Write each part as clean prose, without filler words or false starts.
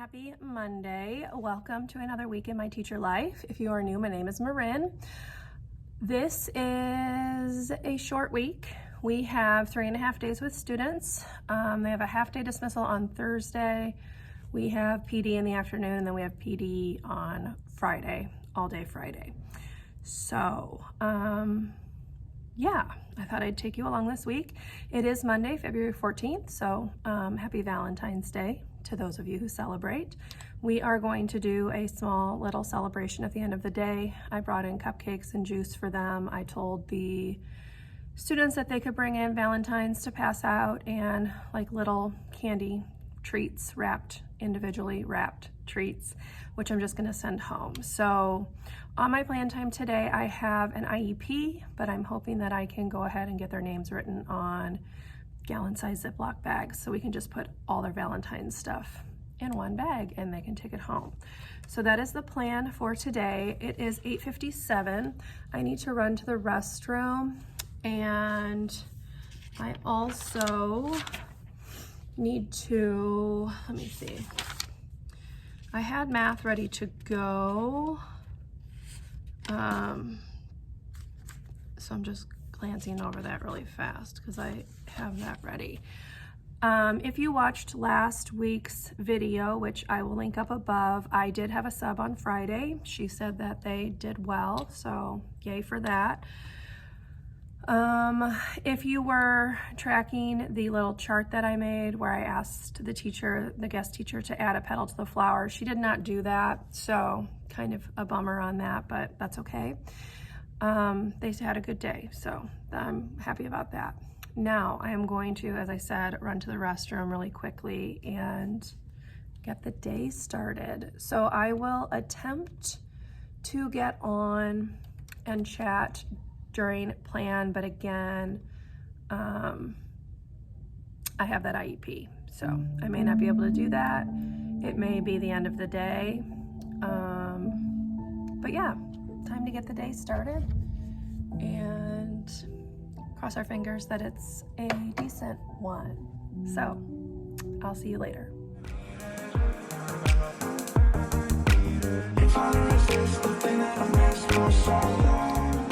Happy Monday. Welcome to another week in my teacher life. If you are new, my name is Marin. This is a short week. We have 3.5 days with students. They have a half-day dismissal on Thursday. We have PD in the afternoon, and then we have PD on Friday, all day Friday. So, yeah, I thought I'd take you along this week. It is Monday, February 14th, so happy Valentine's Day to those of you who celebrate. We are going to do a small little celebration at the end of the day. I brought in cupcakes and juice for them. I told the students that they could bring in Valentines to pass out and like little candy treats, individually wrapped treats, which I'm just gonna send home. So on my plan time today, I have an IEP, but I'm hoping that I can go ahead and get their names written on gallon-sized Ziploc bags so we can just put all their Valentine's stuff in one bag and they can take it home. So that is the plan for today. It is 8:57. I need to run to the restroom, and I also need to, let me see. I had math ready to go. So I'm just glancing over that really fast because I have that ready. If you watched last week's video, which I will link up above, I did have a sub on Friday. She said that they did well, so yay for that. If you were tracking the little chart that I made where I asked the guest teacher to add a petal to the flower, she did not do that, so kind of a bummer on that, but that's okay. They had a good day, so I'm happy about that. Now I am going to, as I said, run to the restroom really quickly and get the day started. So I will attempt to get on and chat during plan, but again, I have that IEP, so I may not be able to do that. It may be the end of the day, but yeah, time to get the day started and cross our fingers that it's a decent one. So I'll see you later.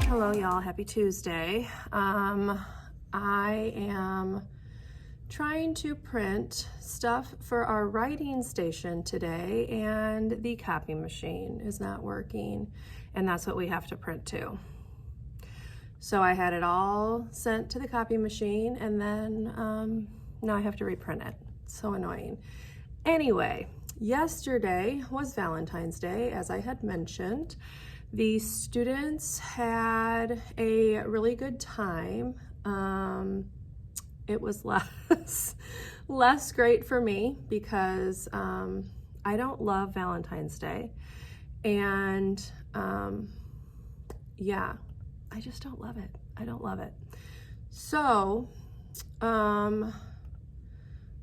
Hello y'all, happy Tuesday. I am trying to print stuff for our writing station today, and the copy machine is not working, and that's what we have to print to. So I had it all sent to the copy machine, and then now I have to reprint it. It's so annoying. Anyway, yesterday was Valentine's Day, as I had mentioned. The students had a really good time. It was less great for me because I don't love Valentine's Day, and yeah, I just don't love it. I don't love it. So I'm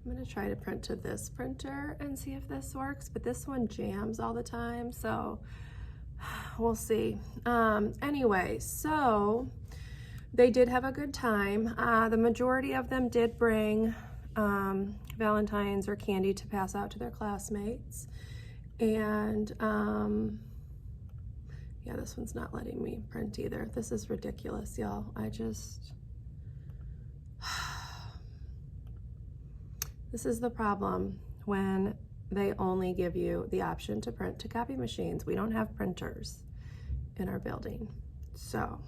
gonna try to print to this printer and see if this works, but this one jams all the time, so we'll see. Anyway, so they did have a good time. The majority of them did bring Valentines or candy to pass out to their classmates, and yeah, this one's not letting me print either. This is ridiculous, y'all. This is the problem when they only give you the option to print to copy machines. We don't have printers in our building, so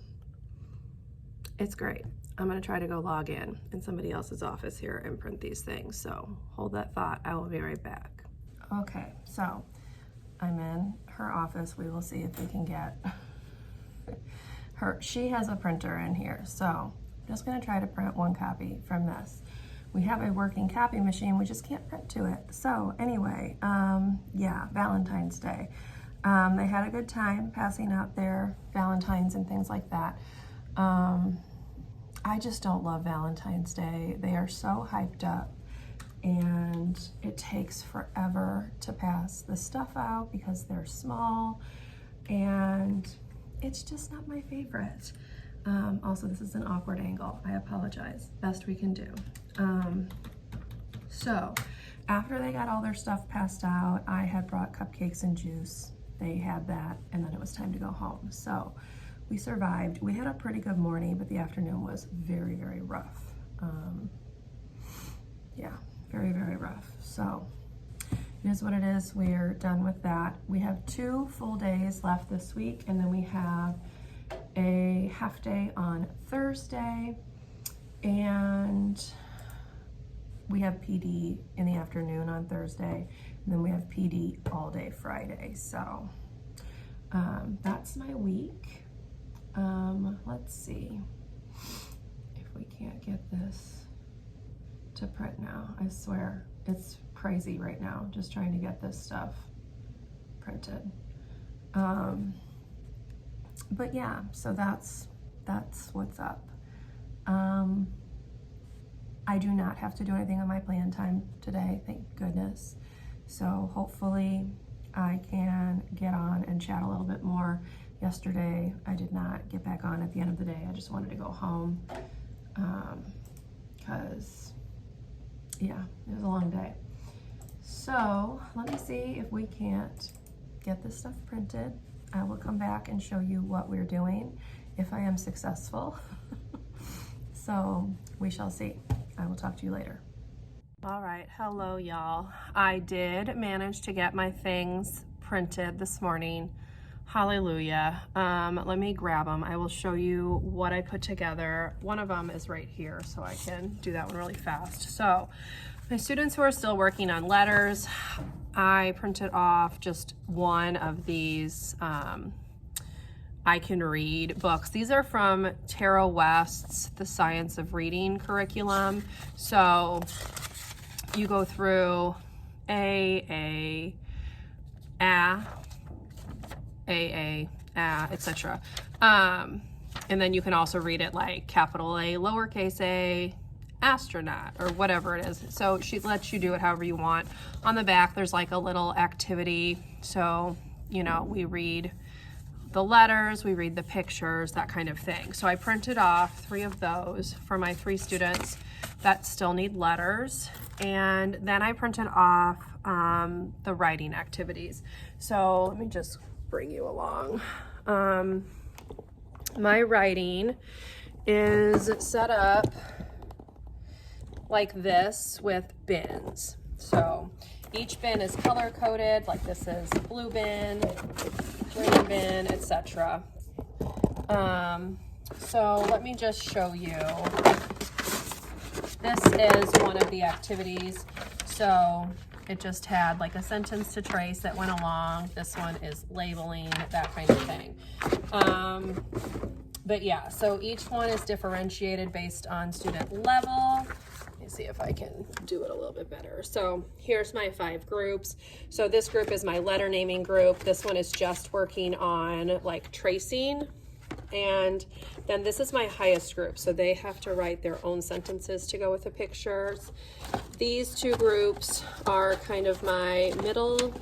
it's great. I'm gonna try to go log in somebody else's office here and print these things, so hold that thought. I will be right back. Okay, so I'm in her office. We will see if we can get her. She has a printer in here, so I'm just gonna try to print one copy from this. We have a working copy machine, we just can't print to it. So anyway, yeah, Valentine's Day. They had a good time passing out their Valentines and things like that. I just don't love Valentine's Day. They are so hyped up, and it takes forever to pass the stuff out because they're small, and it's just not my favorite. Also, this is an awkward angle. I apologize. Best we can do. So After they got all their stuff passed out, I had brought cupcakes and juice. They had that, and then it was time to go home. So we survived. We had a pretty good morning, but the afternoon was very, very rough. Yeah, very, very rough. So it is what it is. We're done with that. We have 2 full days left this week, and then we have a half day on Thursday, and we have PD in the afternoon on Thursday, and then we have PD all day Friday. So that's my week. Let's see if we can't get this to print now. I swear it's crazy right now just trying to get this stuff printed. But yeah, so that's what's up. I do not have to do anything on my plan time today, thank goodness. So hopefully I can get on and chat a little bit more. Yesterday I did not get back on at the end of the day. I just wanted to go home because yeah, it was a long day. So let me see if we can't get this stuff printed. I will come back and show you what we're doing if I am successful. So we shall see. I will talk to you later. All right, hello y'all. I did manage to get my things printed this morning. Hallelujah. Let me grab them. I will show you what I put together. One of them is right here, so I can do that one really fast. So my students who are still working on letters, I printed off just one of these I Can Read books. These are from Tara West's The Science of Reading curriculum. So you go through etc. And then you can also read it like capital A, lowercase a, astronaut, or whatever it is. So she lets you do it however you want. On the back, there's like a little activity. So, you know, we read the letters, we read the pictures, that kind of thing. So I printed off 3 of those for my 3 students that still need letters. And then I printed off the writing activities. So let me just bring you along. My writing is set up like this with bins. So each bin is color coded, like this is blue bin, green bin, etc. So let me just show you. This is one of the activities. So it just had like a sentence to trace that went along. This one is labeling, that kind of thing. But yeah, so each one is differentiated based on student level. Let me see if I can do it a little bit better. So here's my 5 groups. So this group is my letter naming group. This one is just working on like tracing. And then this is my highest group. So they have to write their own sentences to go with the pictures. These 2 groups are kind of my middle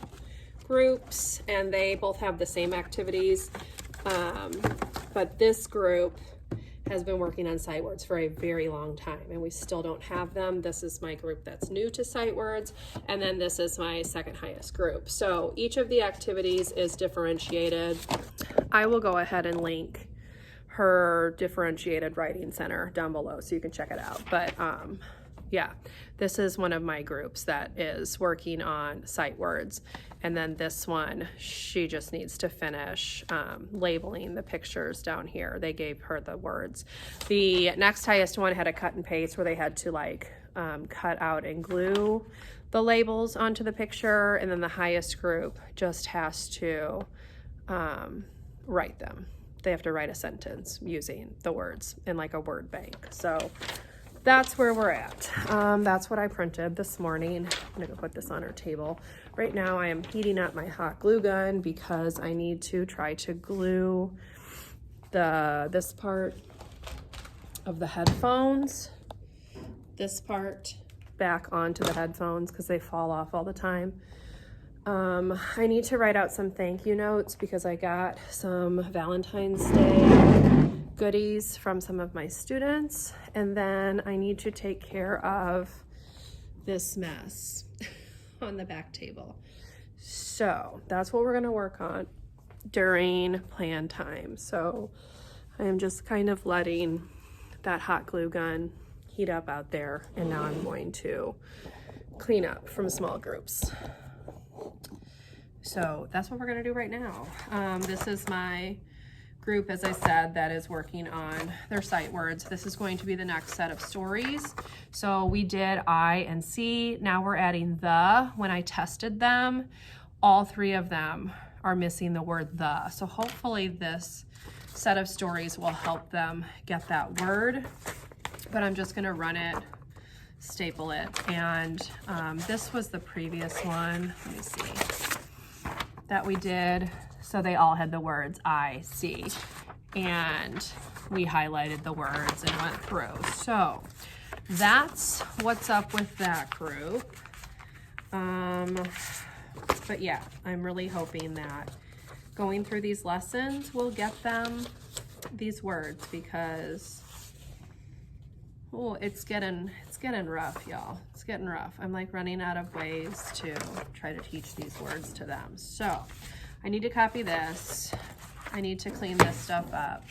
groups, and they both have the same activities. But this group has been working on sight words for a very long time, and we still don't have them. This is my group that's new to sight words, and then this is my second highest group. So each of the activities is differentiated. I will go ahead and link her differentiated writing center down below so you can check it out. But yeah, this is one of my groups that is working on sight words. And then this one, she just needs to finish labeling the pictures down here. They gave her the words. The next highest one had a cut and paste where they had to like cut out and glue the labels onto the picture. And then the highest group just has to write them. They have to write a sentence using the words in like a word bank. So that's where we're at. That's what I printed this morning. I'm gonna put this on our table. Right now I am heating up my hot glue gun because I need to try to glue this part of the headphones, this part back onto the headphones because they fall off all the time. I need to write out some thank you notes because I got some Valentine's Day goodies from some of my students, and then I need to take care of this mess on the back table. So that's what we're gonna work on during plan time. So I am just kind of letting that hot glue gun heat up out there, and now I'm going to clean up from small groups. So that's what we're gonna do right now. This is my group, as I said, that is working on their sight words. This is going to be the next set of stories. So we did I and C, now we're adding the. When I tested them, all three of them are missing the word the. So hopefully this set of stories will help them get that word, but I'm just gonna run it, staple it, and this was the previous one, let me see, that we did. So they all had the words I, C, and we highlighted the words and went through. So that's what's up with that group. But yeah, I'm really hoping that going through these lessons will get them these words, because oh, it's getting rough, y'all. It's getting rough. I'm like running out of ways to try to teach these words to them. So I need to copy this. I need to clean this stuff up.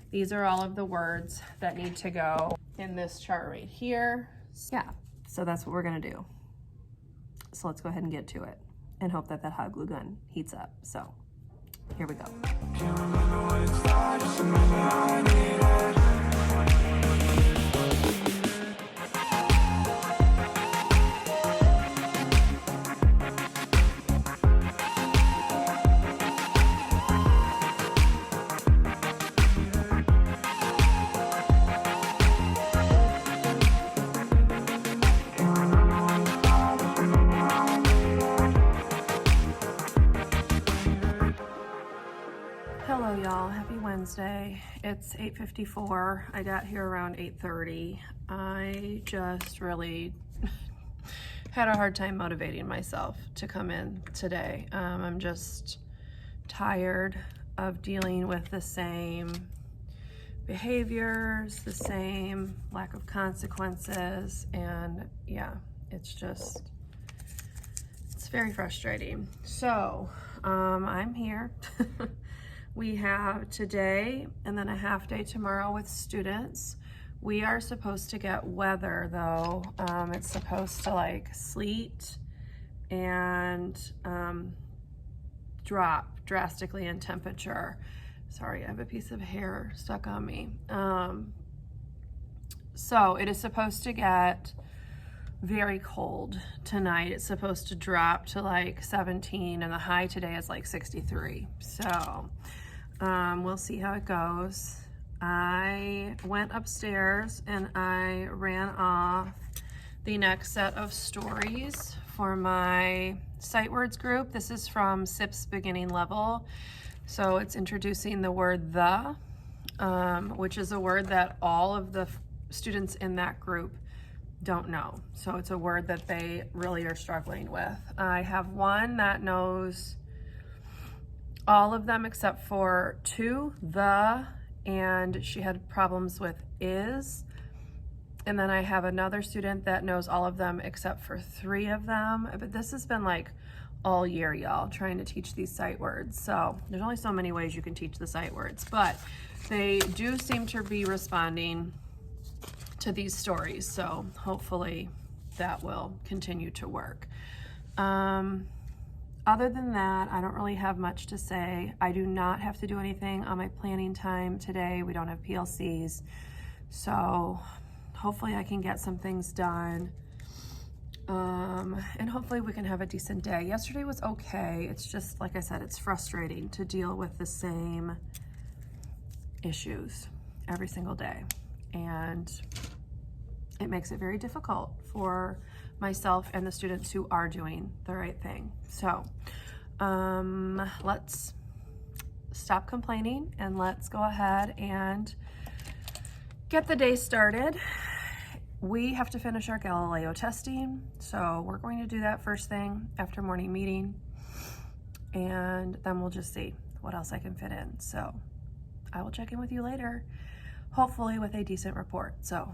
These are all of the words that need to go in this chart right here. Yeah, so that's what we're gonna do. So let's go ahead and get to it and hope that that hot glue gun heats up. So here we go. Can't remember what it's like, just remember I need it. Hello y'all, happy Wednesday. It's 8:54. I got here around 8:30. I just really had a hard time motivating myself to come in today. I'm just tired of dealing with the same behaviors, the same lack of consequences, and yeah, it's very frustrating. So I'm here. We have today and then a half day tomorrow with students. We are supposed to get weather though. It's supposed to like sleet and drop drastically in temperature. Sorry, I have a piece of hair stuck on me. So it is supposed to get very cold tonight. It's supposed to drop to like 17 and the high today is like 63. So we'll see how it goes. I went upstairs and I ran off the next set of stories for my sight words group. This is from SIP's beginning level. So it's introducing the word the, which is a word that all of the students in that group don't know. So it's a word that they really are struggling with. I have one that knows all of them except for two, the, and she had problems with is. And then I have another student that knows all of them except for three of them. But this has been like all year, y'all, trying to teach these sight words. So there's only so many ways you can teach the sight words, but they do seem to be responding to these stories. So hopefully that will continue to work. Other than that, I don't really have much to say. I do not have to do anything on my planning time today. We don't have PLCs. So hopefully I can get some things done. And hopefully we can have a decent day. Yesterday was okay. It's just, like I said, it's frustrating to deal with the same issues every single day. And it makes it very difficult for myself and the students who are doing the right thing. So let's stop complaining and let's go ahead and get the day started. We have to finish our Galileo testing, so we're going to do that first thing after morning meeting, and then we'll just see what else I can fit in. So I will check in with you later, hopefully with a decent report. So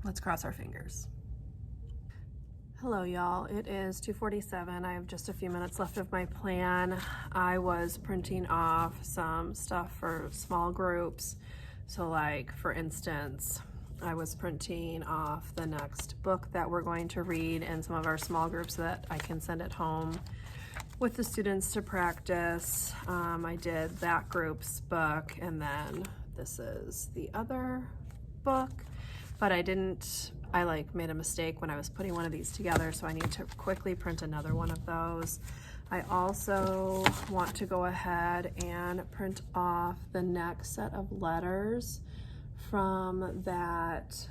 let's cross our fingers. Hello y'all, it is 2:47. I have just a few minutes left of my plan. I was printing off some stuff for small groups. So like for instance, I was printing off the next book that we're going to read in some of our small groups so that I can send it home with the students to practice. I did that group's book, and then this is the other book, but I made a mistake when I was putting one of these together, so I need to quickly print another one of those. I also want to go ahead and print off the next set of letters from that,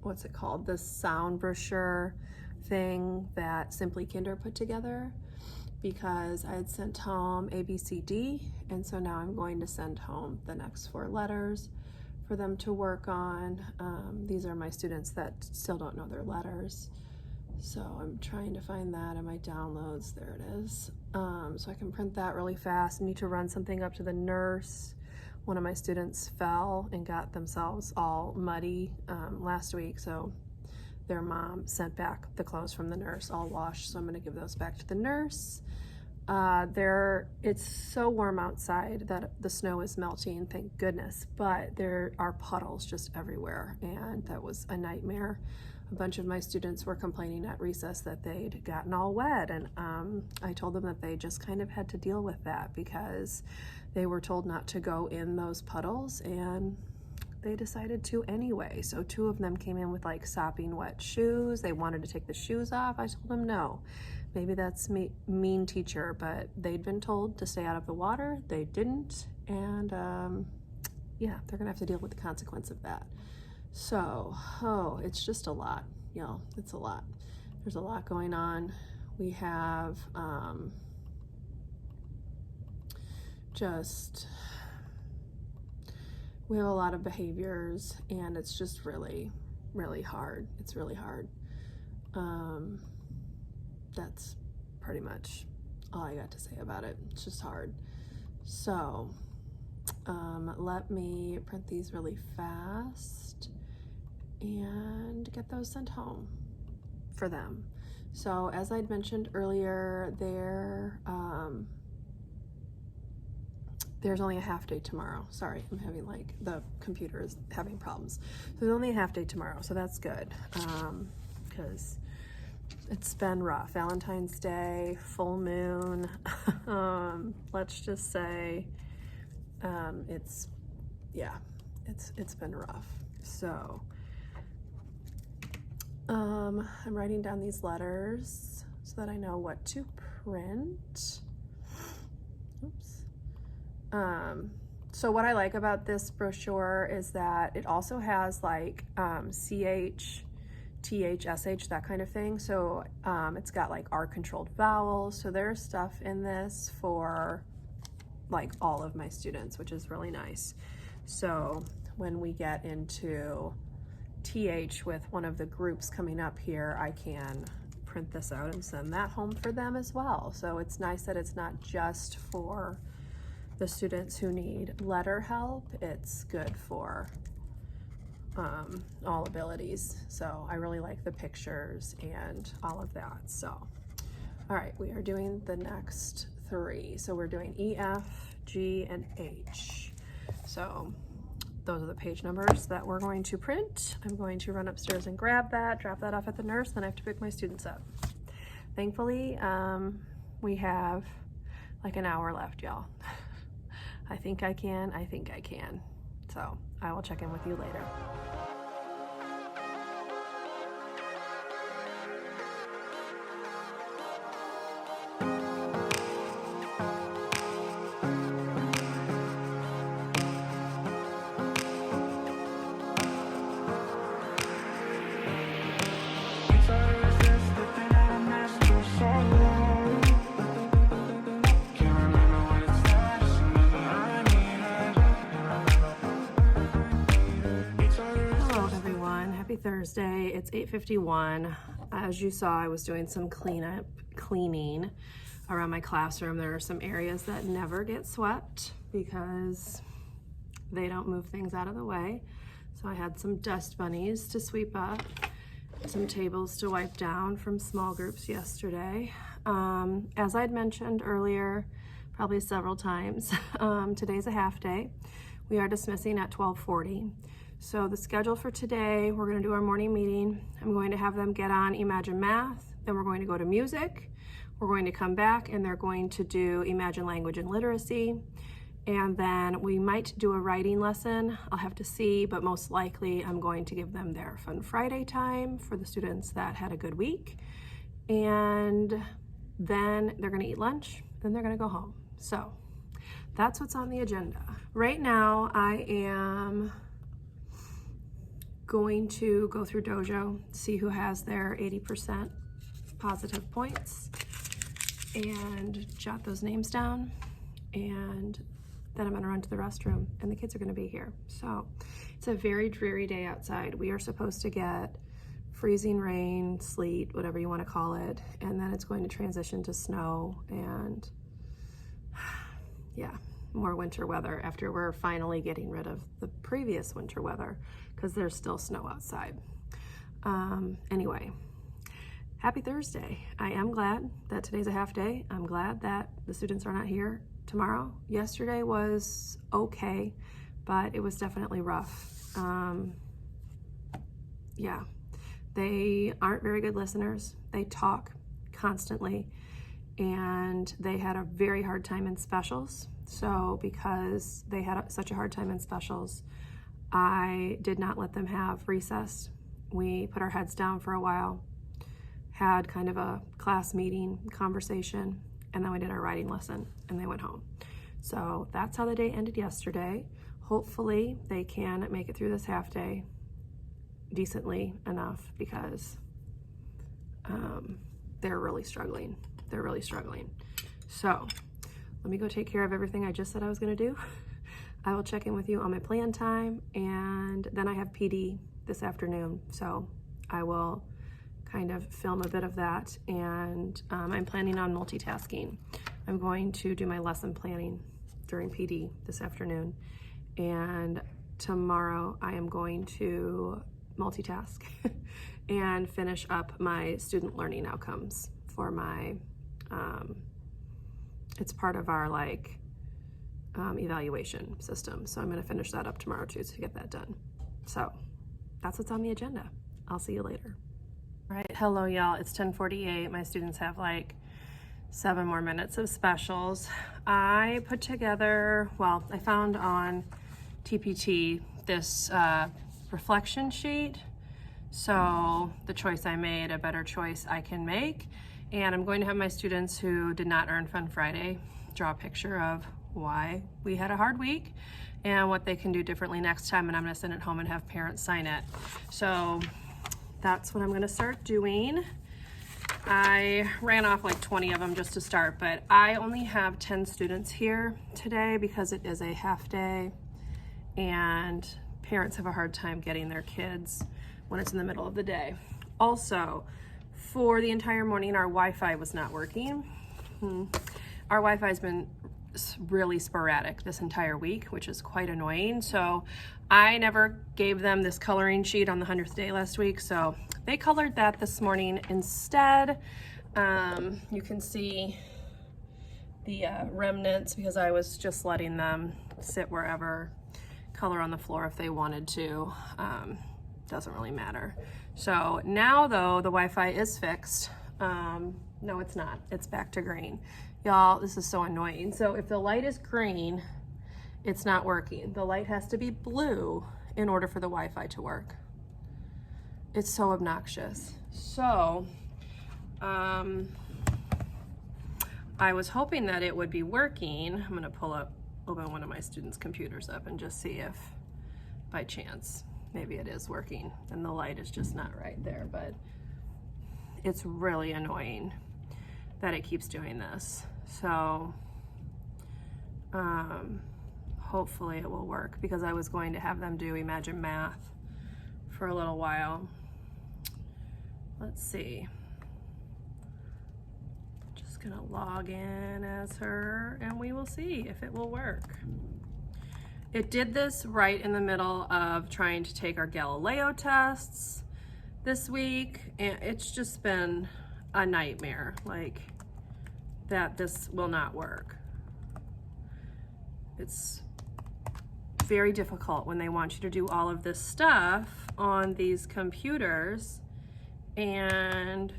what's it called? The sound brochure thing that Simply Kinder put together, because I had sent home A, B, C, D, and so now I'm going to send home the next 4 letters for them to work on. These are my students that still don't know their letters, so I'm trying to find that in my downloads. There it is. So I can print that really fast. I need to run something up to the nurse. One of my students fell and got themselves all muddy last week, so their mom sent back the clothes from the nurse all washed, so I'm going to give those back to the nurse. It's so warm outside that the snow is melting, thank goodness, but there are puddles just everywhere, and that was a nightmare. A bunch of my students were complaining at recess that they'd gotten all wet, and I told them that they just kind of had to deal with that because they were told not to go in those puddles, and they decided to anyway. So 2 of them came in with like sopping wet shoes. They wanted to take the shoes off. I told them no. Maybe that's me, mean teacher, but they'd been told to stay out of the water. They didn't, and yeah, they're gonna have to deal with the consequence of that. So, it's just a lot, y'all. It's a lot. There's a lot going on. We have we have a lot of behaviors, and it's just really, really hard. It's really hard. That's pretty much all I got to say about it. It's just hard. So let me print these really fast and get those sent home for them. So as I'd mentioned earlier, there's only a half day tomorrow. Sorry, I'm having the computer is having problems. So there's only a half day tomorrow, so that's good, because it's been rough. Valentine's Day, full moon. Let's just say it's been rough. So I'm writing down these letters so that I know what to print. Oops. So what I like about this brochure is that it also has like CH, TH, SH, that kind of thing. So it's got like R-controlled vowels. So there's stuff in this for like all of my students, which is really nice. So when we get into TH with one of the groups coming up here, I can print this out and send that home for them as well. So it's nice that it's not just for the students who need letter help. It's good for all abilities. So I really like the pictures and all of that. So, all right, we are doing the next 3. So we're doing E, F, G, and H. So those are the page numbers that we're going to print. I'm going to run upstairs and grab that, drop that off at the nurse, then I have to pick my students up. Thankfully, we have like an hour left, y'all. I think I can. So I will check in with you later. Thursday. It's 8:51. As you saw, I was doing some cleaning around my classroom. There are some areas that never get swept because they don't move things out of the way. So I had some dust bunnies to sweep up. some tables to wipe down from small groups yesterday. As I'd mentioned earlier, probably several times, today's a half day. We are dismissing at 12:40. So the schedule for today, we're going to do our morning meeting. I'm going to have them get on Imagine Math, then we're going to go to music. We're going to come back and they're going to do Imagine Language and Literacy. And then we might do a writing lesson. I'll have to see, but most likely I'm going to give them their Fun Friday time for the students that had a good week. And then they're gonna eat lunch, then they're gonna go home. So that's what's on the agenda. Right now, I am going to go through Dojo, see who has their 80% positive points, and jot those names down. And then I'm gonna run to the restroom and the kids are gonna be here. So it's a very dreary day outside. We are supposed to get freezing rain, sleet, whatever you wanna call it. And then it's going to transition to snow and yeah, more winter weather after we're finally getting rid of the previous winter weather because there's still snow outside. Anyway, happy Thursday. I am glad that today's a half day. I'm glad that the students are not here tomorrow. Yesterday was okay, but it was definitely rough. Yeah, they aren't very good listeners. They talk constantly and they had a very hard time in specials. So because they had such a hard time in specials, I did not let them have recess. We put our heads down for a while, had kind of a class meeting conversation, and then we did our writing lesson and they went home. So that's how the day ended yesterday. Hopefully they can make it through this half day decently enough because they're really struggling. They're really struggling. So let me go take care of everything I just said I was gonna do. I will check in with you on my plan time, and then I have PD this afternoon. So I will kind of film a bit of that, and I'm planning on multitasking. I'm going to do my lesson planning during PD this afternoon, and tomorrow I am going to multitask and finish up my student learning outcomes for my, it's part of our evaluation system. So I'm gonna finish that up tomorrow too to get that done. So that's what's on the agenda. I'll see you later. All right, hello y'all, it's 10:48. My students have like 7 more minutes of specials. I put together, well, I found on TPT this reflection sheet. So the choice I made, a better choice I can make. And I'm going to have my students who did not earn Fun Friday draw a picture of why we had a hard week and what they can do differently next time. And I'm gonna send it home and have parents sign it. So that's what I'm gonna start doing. I ran off like 20 of them just to start, but I only have 10 students here today because it is a half day and parents have a hard time getting their kids when it's in the middle of the day. Also, for the entire morning, our Wi-Fi was not working. Our Wi-Fi has been really sporadic this entire week, which is quite annoying. So I never gave them this coloring sheet on the 100th day last week, so they colored that this morning instead. You can see the remnants because I was just letting them sit wherever, color on the floor if they wanted to. Doesn't really matter. So now though, the Wi-Fi is fixed. No, it's not. It's back to green. Y'all, this is so annoying. So if the light is green, it's not working. The light has to be blue in order for the Wi-Fi to work. It's so obnoxious. So I was hoping that it would be working. I'm gonna open one of my students' computers up and just see if by chance maybe it is working and the light is just not right there, but it's really annoying that it keeps doing this. So hopefully it will work because I was going to have them do Imagine Math for a little while. Let's see. Just gonna log in as her and we will see if it will work. It did this right in the middle of trying to take our Galileo tests. this week, and it's just been a nightmare, like that this will not work. It's very difficult when they want you to do all of this stuff on these computers and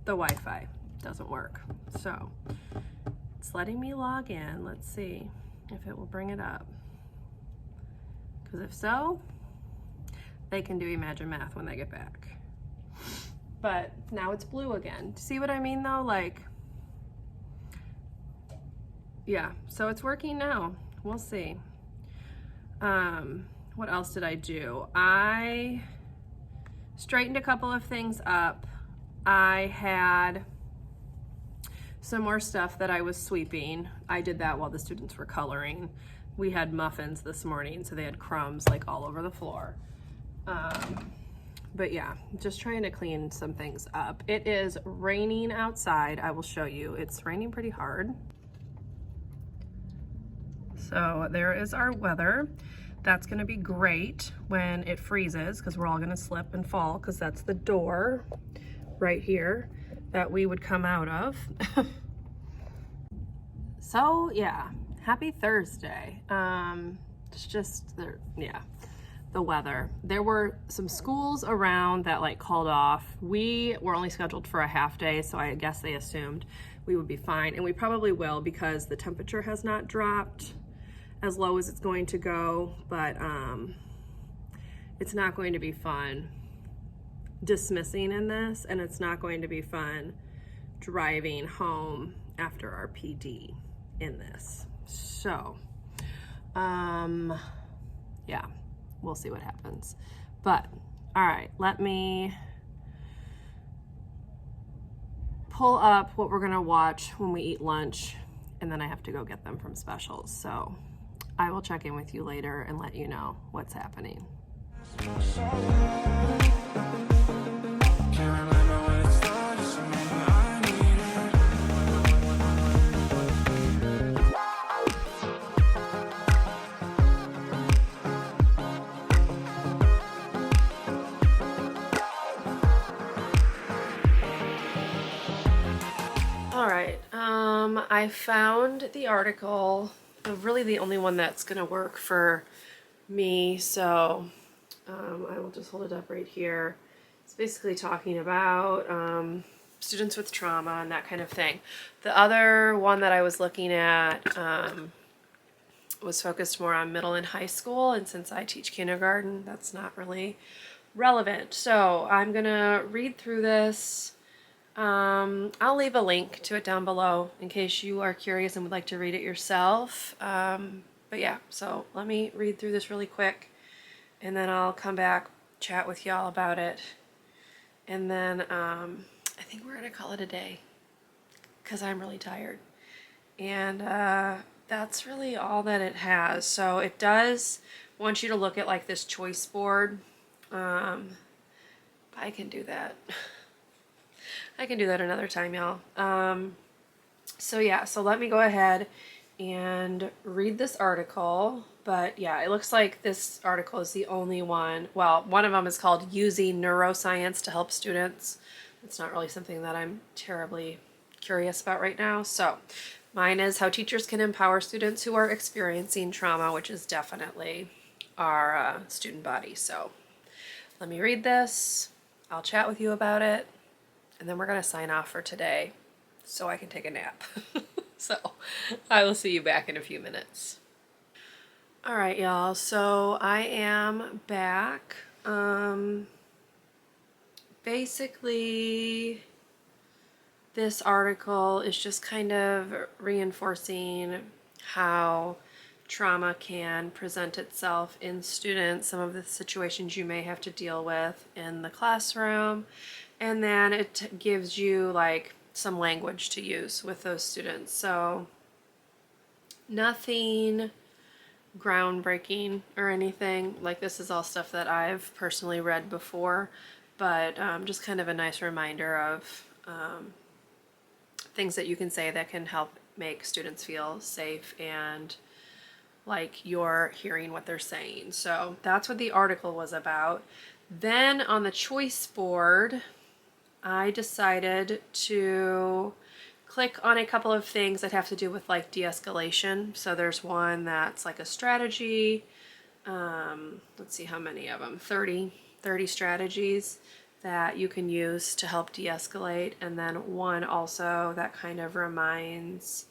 the Wi-Fi doesn't work. So it's letting me log in. Let's see if it will bring it up. Because if so, they can do Imagine Math when they get back. But now it's blue again. See what I mean though? Like, yeah, so it's working now. We'll see. What else did I do? I straightened a couple of things up. I had some more stuff that I was sweeping. I did that while the students were coloring. We had muffins this morning, so they had crumbs like all over the floor. But yeah, just trying to clean some things up. It is raining outside. I will show you. It's raining pretty hard. So there is our weather. That's gonna be great when it freezes because we're all gonna slip and fall because that's the door right here that we would come out of. So yeah, happy Thursday. It's just, the weather. There were some schools around that like called off. We were only scheduled for a half day, so I guess they assumed we would be fine, and we probably will because the temperature has not dropped as low as it's going to go, but it's not going to be fun dismissing in this, and it's not going to be fun driving home after our PD in this. So, yeah, we'll see what happens. But, all right, let me pull up what we're gonna watch when we eat lunch, and then I have to go get them from Specials. So I will check in with you later and let you know what's happening. All right, I found the article, really the only one that's gonna work for me, so I will just hold it up right here. It's basically talking about students with trauma and that kind of thing. The other one that I was looking at was focused more on middle and high school, and since I teach kindergarten, that's not really relevant. So I'm gonna read through this. I'll leave a link to it down below in case you are curious and would like to read it yourself. But yeah, so let me read through this really quick, and then I'll come back, chat with y'all about it, and then I think we're gonna call it a day because I'm really tired. And that's really all that it has. So it does want you to look at like this choice board. I can do that. I can do that another time, y'all. So yeah, so let me go ahead and read this article. But yeah, it looks like this article is the only one. Well, one of them is called Using Neuroscience to Help Students. It's not really something that I'm terribly curious about right now. So mine is How Teachers Can Empower Students Who Are Experiencing Trauma, which is definitely our student body. So let me read this. I'll chat with you about it. And then we're going to sign off for today so I can take a nap. So I will see you back in a few minutes. All right, y'all. So I am back. Basically, this article is just kind of reinforcing how trauma can present itself in students, some of the situations you may have to deal with in the classroom. And then it gives you like some language to use with those students. So nothing groundbreaking or anything. Like, this is all stuff that I've personally read before, but just kind of a nice reminder of things that you can say that can help make students feel safe and like you're hearing what they're saying. So that's what the article was about. Then on the choice board, I decided to click on a couple of things that have to do with like de-escalation. So there's one that's like a strategy. Let's see how many of them, 30 strategies that you can use to help de-escalate. And then one also that kind of reminds,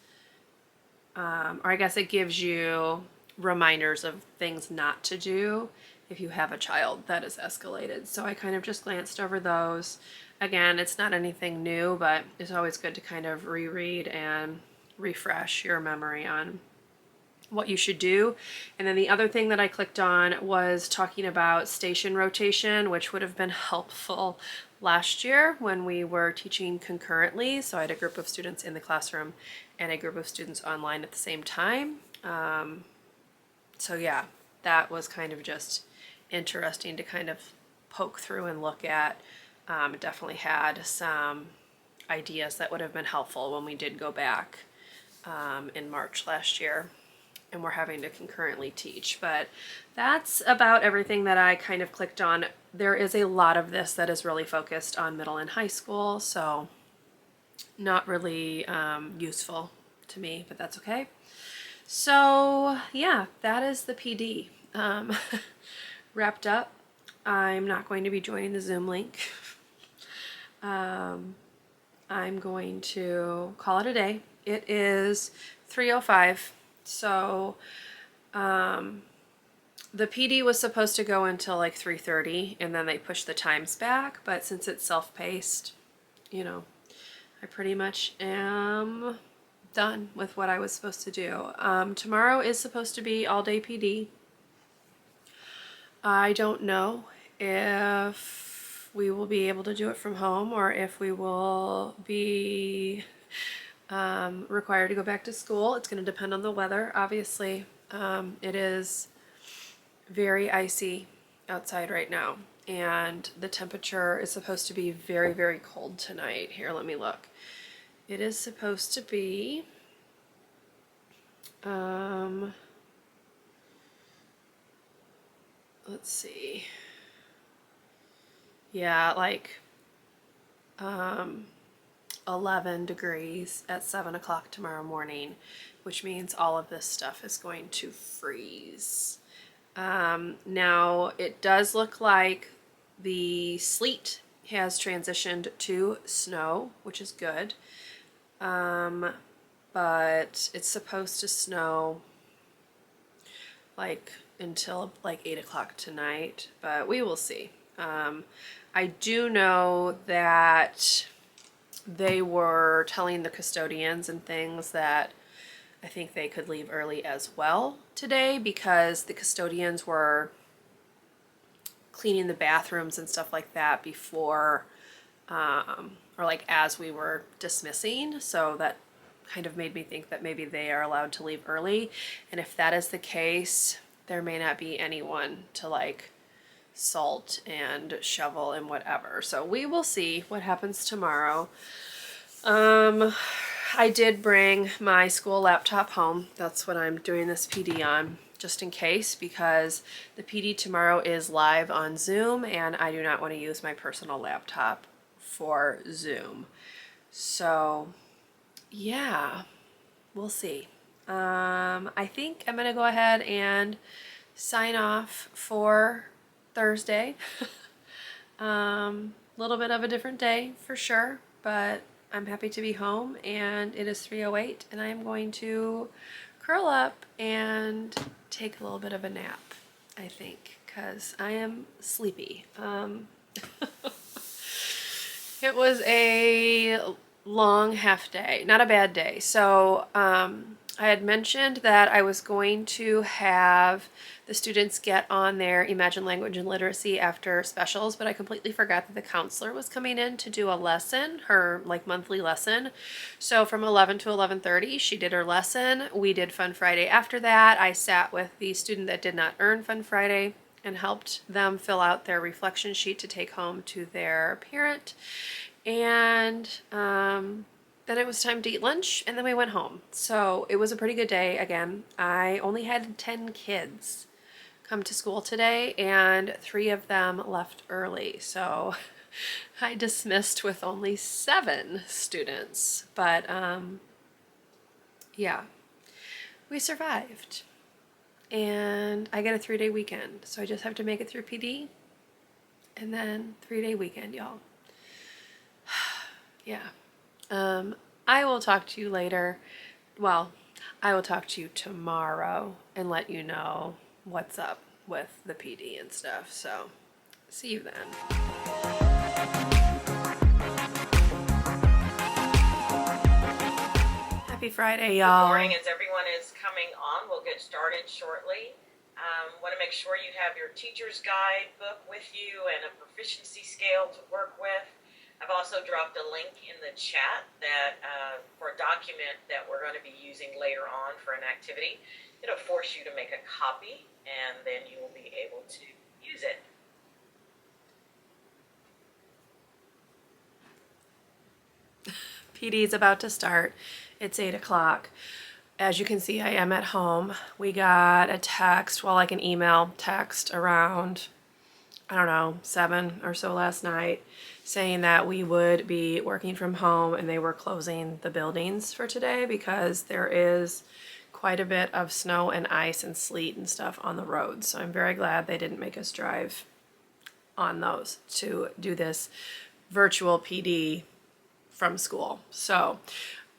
or I guess it gives you reminders of things not to do if you have a child that is escalated. So I kind of just glanced over those. Again, it's not anything new, but it's always good to kind of reread and refresh your memory on what you should do. And then the other thing that I clicked on was talking about station rotation, which would have been helpful last year when we were teaching concurrently. So I had a group of students in the classroom and a group of students online at the same time. So yeah, that was kind of just interesting to kind of poke through and look at. It definitely had some ideas that would have been helpful when we did go back in March last year and we're having to concurrently teach. But that's about everything that I kind of clicked on. There is a lot of this that is really focused on middle and high school, so not really useful to me, but that's okay. So yeah, that is the PD wrapped up. I'm not going to be joining the Zoom link. I'm going to call it a day. It is 3:05. So the PD was supposed to go until like 3:30 and then they pushed the times back, but since it's self-paced, you know, I pretty much am done with what I was supposed to do. Tomorrow is supposed to be all day PD. I don't know if we will be able to do it from home or if we will be required to go back to school. It's going to depend on the weather, obviously. It is very icy outside right now, and the temperature is supposed to be very, very cold tonight. Here, let me look. It is supposed to be let's see. Yeah, like 11 degrees at 7 o'clock tomorrow morning, which means all of this stuff is going to freeze. Now it does look like the sleet has transitioned to snow, which is good. But it's supposed to snow like until like 8 o'clock tonight, but we will see. I do know that they were telling the custodians and things that I think they could leave early as well today because the custodians were cleaning the bathrooms and stuff like that before, or like as we were dismissing. So that kind of made me think that maybe they are allowed to leave early. And if that is the case, there may not be anyone to like salt and shovel and whatever. So we will see what happens tomorrow. I did bring my school laptop home. That's what I'm doing this PD on, just in case, because the PD tomorrow is live on Zoom and I do not want to use my personal laptop for Zoom. So yeah, we'll see. I think I'm gonna go ahead and sign off for Thursday. Little bit of a different day for sure, but I'm happy to be home, and it is 3:08 and I am going to curl up and take a little bit of a nap, I think, because I am sleepy. It was a long half day, not a bad day. So I had mentioned that I was going to have the students get on their Imagine Language and Literacy after specials, but I completely forgot that the counselor was coming in to do a lesson, her like monthly lesson. So from 11 to 11:30, she did her lesson. We did Fun Friday after that. I sat with the student that did not earn Fun Friday and helped them fill out their reflection sheet to take home to their parent. And then it was time to eat lunch, and then we went home. So it was a pretty good day. Again, I only had 10 kids come to school today, and 3 of them left early. So I dismissed with only 7 students, but yeah, we survived. And I get a 3-day weekend, so I just have to make it through PD and then 3-day weekend, y'all. Yeah. I will talk to you later. Well, I will talk to you tomorrow and let you know what's up with the PD and stuff. So, see you then. Happy Friday, y'all. Good morning. As everyone is coming on, we'll get started shortly. Want to make sure you have your teacher's guide book with you and a proficiency scale to work with. I've also dropped a link in the chat that for a document that we're going to be using later on for an activity. It'll force you to make a copy, and then you will be able to use it. PD is about to start. It's 8 o'clock. As you can see, I am at home. We got a text, well, like an email text around, I don't know, 7 or so last night, saying that we would be working from home and they were closing the buildings for today because there is quite a bit of snow and ice and sleet and stuff on the roads. So I'm very glad they didn't make us drive on those to do this virtual PD from school. So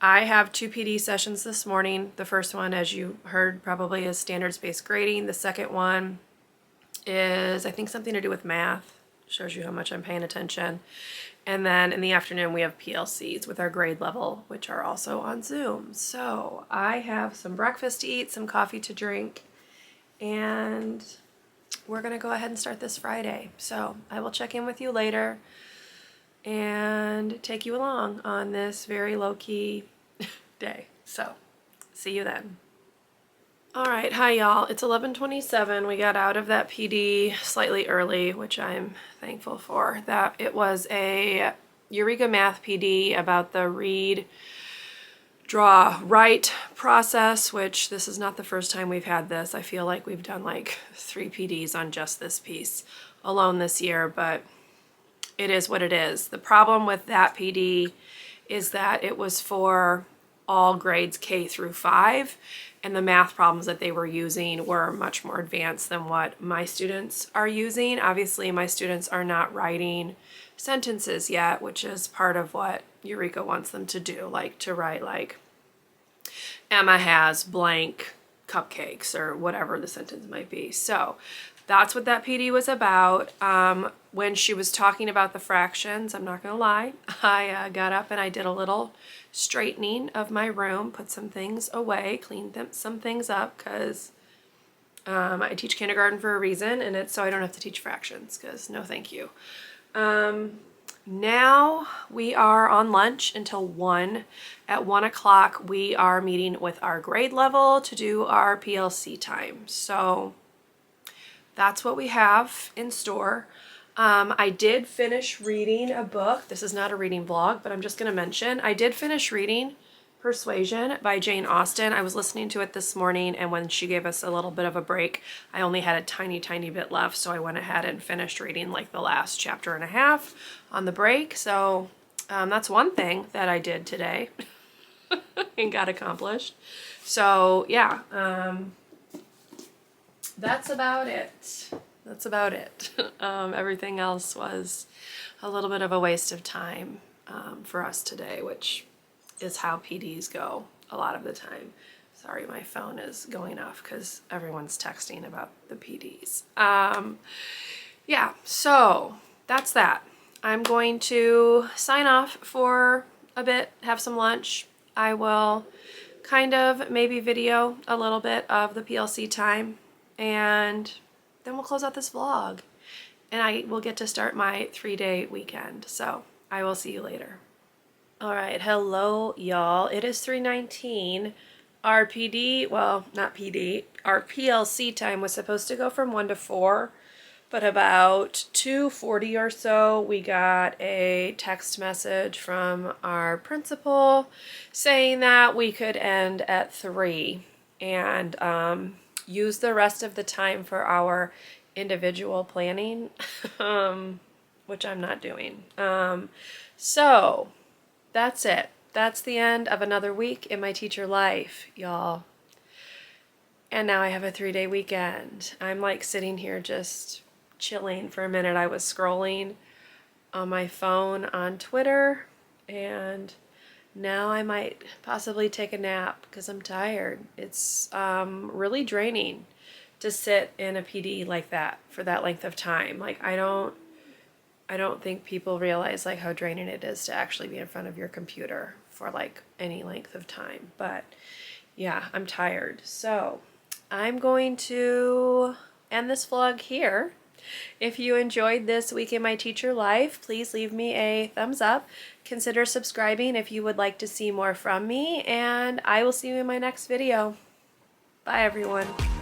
I have 2 PD sessions this morning. The first one, as you heard, probably is standards-based grading. The second one is, I think, something to do with math. Shows you how much I'm paying attention. And then in the afternoon, we have PLCs with our grade level, which are also on Zoom. So I have some breakfast to eat, some coffee to drink, and we're going to go ahead and start this Friday. So I will check in with you later and take you along on this very low-key day. So, see you then. All right, hi y'all. It's 11:27. We got out of that PD slightly early, which I'm thankful for. That it was a Eureka Math PD about the read, draw, write process, which this is not the first time we've had this. I feel like we've done like 3 PDs on just this piece alone this year, but it is what it is. The problem with that PD is that it was for all grades K through 5, and the math problems that they were using were much more advanced than what my students are using. Obviously, my students are not writing sentences yet, which is part of what Eureka wants them to do, like to write like, Emma has blank cupcakes, or whatever the sentence might be. So that's what that PD was about. When she was talking about the fractions, I'm not gonna lie, I got up and I did a little straightening of my room, put some things away, cleaned some things up, because I teach kindergarten for a reason, and it's so I don't have to teach fractions, because no thank you. Now we are on lunch until 1. At 1 o'clock, we are meeting with our grade level to do our PLC time. So that's what we have in store. I did finish reading a book. This is not a reading vlog, but I'm just going to mention I did finish reading Persuasion by Jane Austen. I was listening to it this morning, and when she gave us a little bit of a break, I only had a tiny bit left, so I went ahead and finished reading like the last chapter and a half on the break. So that's one thing that I did today and got accomplished. So yeah, that's about it. That's about it. Everything else was a little bit of a waste of time for us today, which is how PDs go a lot of the time. Sorry, my phone is going off because everyone's texting about the PDs. Yeah, so that's that. I'm going to sign off for a bit, have some lunch. I will kind of maybe video a little bit of the PLC time, and then we'll close out this vlog and I will get to start my 3-day weekend. So I will see you later. All right, hello y'all. It is 3:19. Our PD, well, not PD, our PLC time was supposed to go from 1 to 4, but about 2:40 or so, we got a text message from our principal saying that we could end at 3. And use the rest of the time for our individual planning, which I'm not doing. So that's it. That's the end of another week in my teacher life, y'all. And now I have a 3-day weekend. I'm like sitting here just chilling for a minute. I was scrolling on my phone on Twitter, and now I might possibly take a nap because I'm tired. It's really draining to sit in a PD like that for that length of time. Like I don't think people realize like how draining it is to actually be in front of your computer for like any length of time. But yeah, I'm tired. So I'm going to end this vlog here. If you enjoyed this week in my teacher life, please leave me a thumbs up. Consider subscribing if you would like to see more from me, and I will see you in my next video. Bye everyone.